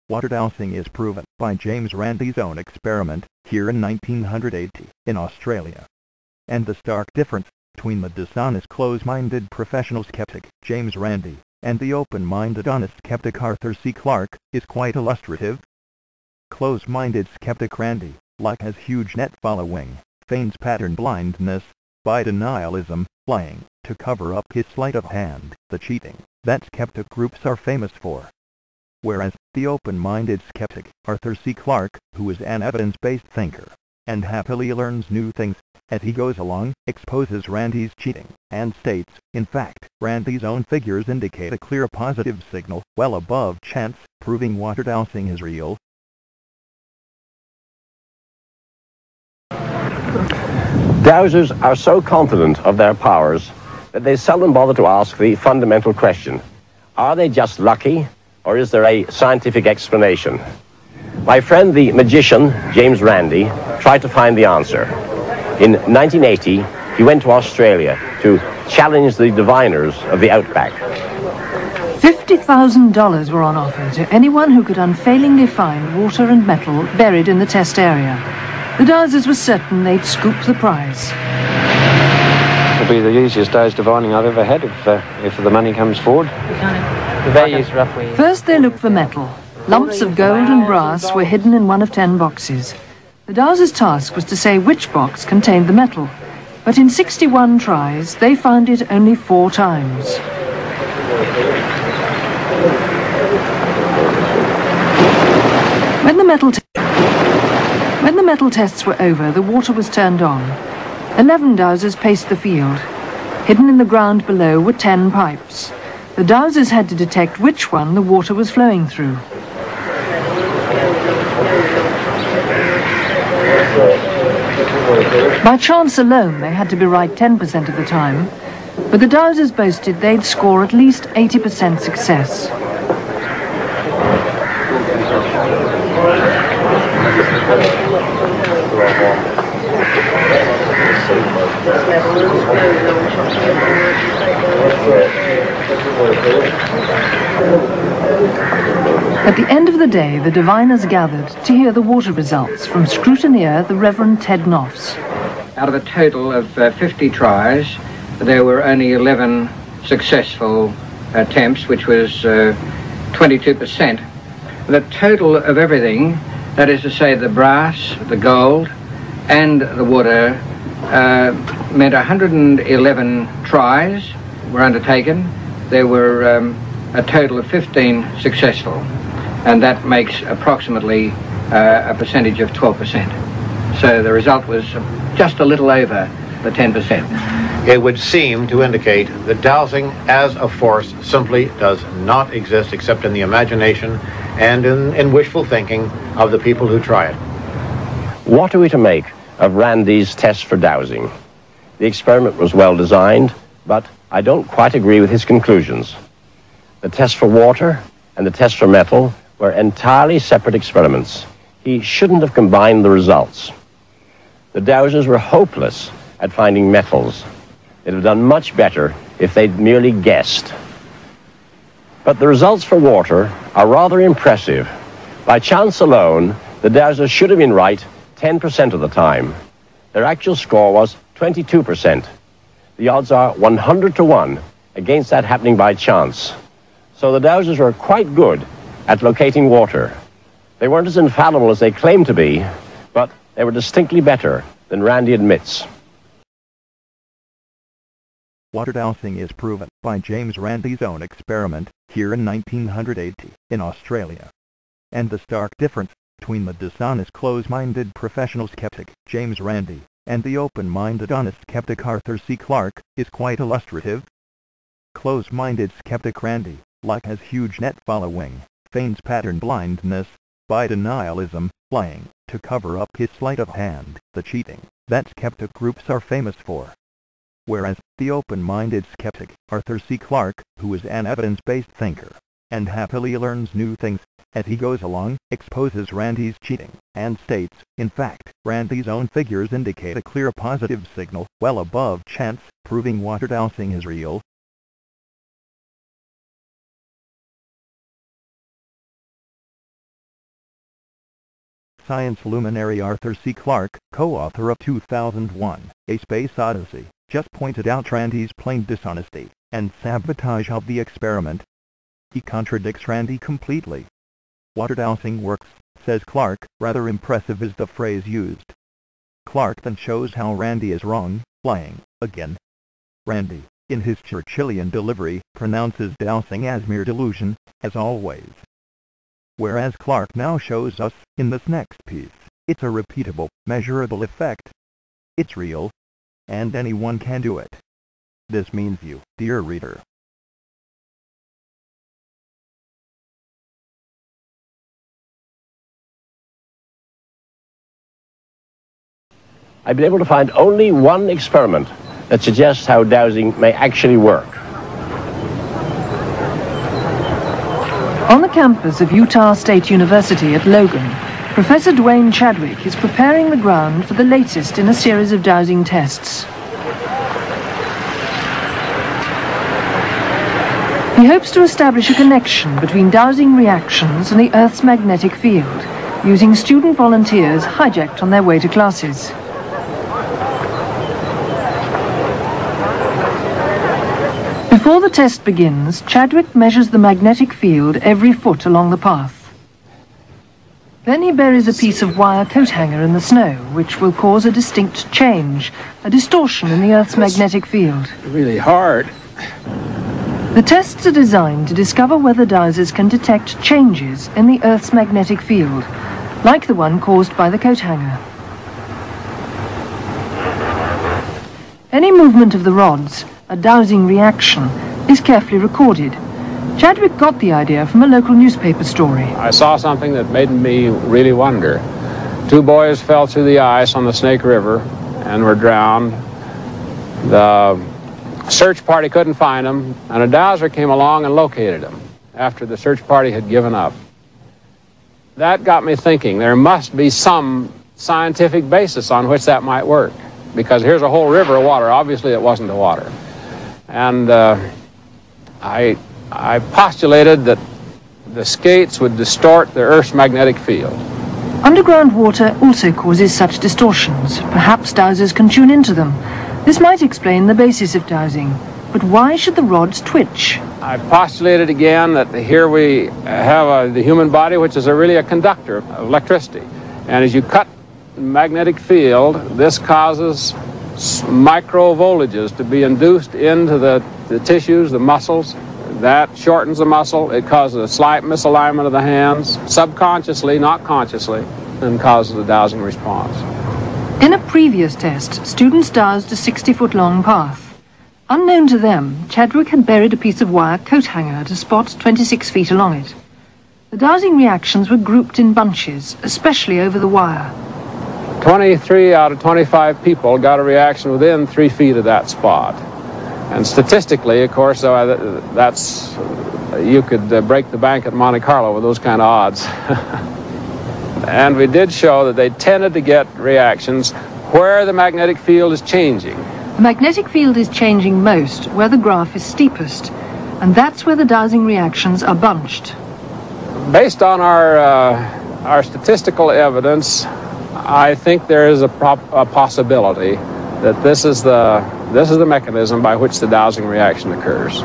Water dowsing is proven by James Randi's own experiment here in 1980 in Australia. And the stark difference between the dishonest close-minded professional skeptic James Randi and the open-minded honest skeptic Arthur C Clarke is quite illustrative. Close-minded skeptic Randi, like his huge net following, feigns pattern blindness by denialism, lying, to cover up his sleight of hand, the cheating that skeptic groups are famous for. Whereas the open-minded skeptic, Arthur C Clarke, who is an evidence-based thinker, and happily learns new things as he goes along, exposes Randi's cheating, and states, in fact, Randi's own figures indicate a clear positive signal, well above chance, proving water dowsing is real. Dowsers are so confident of their powers that they seldom bother to ask the fundamental question: are they just lucky, or is there a scientific explanation? My friend the magician, James Randi, tried to find the answer. In 1980, he went to Australia to challenge the diviners of the outback. $50,000 were on offer to anyone who could unfailingly find water and metal buried in the test area. The dowsers were certain they'd scoop the prize. It'll be the easiest day's divining I've ever had if the money comes forward. The value is roughly... First they looked for metal. Lumps of gold and brass were hidden in one of 10 boxes. The dowsers' task was to say which box contained the metal, but in 61 tries they found it only 4 times. When the metal tests were over, the water was turned on. 11 dowsers paced the field. Hidden in the ground below were 10 pipes. The dowsers had to detect which one the water was flowing through. By chance alone, they had to be right 10% of the time, but the dowsers boasted they'd score at least 80% success. At the end of the day, the diviners gathered to hear the water results from scrutineer the Reverend Ted Noffs. Out of a total of 50 tries, there were only 11 successful attempts, which was 22%. The total of everything, that is to say the brass, the gold, and the water, meant 111 tries were undertaken. There were a total of 15 successful, and that makes approximately a percentage of 12%. So the result was just a little over the 10%. It would seem to indicate that dowsing as a force simply does not exist except in the imagination and in wishful thinking of the people who try it. What are we to make of Randi's test for dowsing? The experiment was well designed, but I don't quite agree with his conclusions. The test for water and the test for metal were entirely separate experiments. He shouldn't have combined the results. The dowsers were hopeless at finding metals. They'd have done much better if they'd merely guessed. But the results for water are rather impressive. By chance alone, the dowsers should have been right 10% of the time. Their actual score was 22%. The odds are 100 to 1 against that happening by chance. So the dowsers were quite good at locating water. They weren't as infallible as they claimed to be, but they were distinctly better than Randi admits. Water dowsing is proven by James Randi's own experiment here in 1980 in Australia. And the stark difference between the dishonest close-minded professional skeptic James Randi and the open-minded honest skeptic Arthur C Clarke is quite illustrative. Close-minded skeptic Randi, like his huge net following, feigns pattern blindness by denialism, lying, to cover up his sleight of hand, the cheating that skeptic groups are famous for. Whereas the open-minded skeptic, Arthur C Clarke, who is an evidence-based thinker, and happily learns new things as he goes along, exposes Randi's cheating, and states, in fact, Randi's own figures indicate a clear positive signal, well above chance, proving water dowsing is real. science luminary Arthur C Clarke, co-author of 2001, A Space Odyssey, just pointed out Randi's plain dishonesty and sabotage of the experiment. He contradicts Randi completely. Water dowsing works, says Clarke. Rather impressive is the phrase used. Clarke then shows how Randi is wrong, lying again. Randi, in his Churchillian delivery, pronounces dowsing as mere delusion, as always. Whereas Clarke now shows us, in this next piece, it's a repeatable, measurable effect. It's real, and anyone can do it. This means you, dear reader. I've been able to find only one experiment that suggests how dowsing may actually work. On the campus of Utah State University at Logan, Professor Dwayne Chadwick is preparing the ground for the latest in a series of dowsing tests. He hopes to establish a connection between dowsing reactions and the Earth's magnetic field, using student volunteers hijacked on their way to classes. Before the test begins, Chadwick measures the magnetic field every foot along the path. Then he buries a piece of wire coat hanger in the snow, which will cause a distinct change, a distortion in the Earth's magnetic field. Really hard. The tests are designed to discover whether dowsers can detect changes in the Earth's magnetic field, like the one caused by the coat hanger. Any movement of the rods, a dowsing reaction, is carefully recorded. Chadwick got the idea from a local newspaper story. I saw something that made me really wonder. 2 boys fell through the ice on the Snake River and were drowned. The search party couldn't find them, and a dowser came along and located them after the search party had given up. That got me thinking there must be some scientific basis on which that might work, because here's a whole river of water. Obviously it wasn't the water. And I postulated that the skates would distort the Earth's magnetic field. Underground water also causes such distortions. Perhaps dowsers can tune into them. This might explain the basis of dowsing. But why should the rods twitch? I postulated again that here we have the human body, which is really a conductor of electricity. And as you cut the magnetic field, this causes micro voltages to be induced into the tissues, the muscles. That shortens the muscle. It causes a slight misalignment of the hands, subconsciously, not consciously, and causes a dowsing response. In a previous test, students dowsed a 60-foot-long path. Unknown to them, Chadwick had buried a piece of wire coat hanger at a spot 26 feet along it. The dowsing reactions were grouped in bunches, especially over the wire. 23 out of 25 people got a reaction within 3 feet of that spot. And statistically, of course, you could break the bank at Monte Carlo with those kind of odds. And we did show that they tended to get reactions where the magnetic field is changing. The magnetic field is changing most where the graph is steepest, and that's where the dowsing reactions are bunched. Based on our statistical evidence, I think there is a possibility that this is the mechanism by which the dowsing reaction occurs.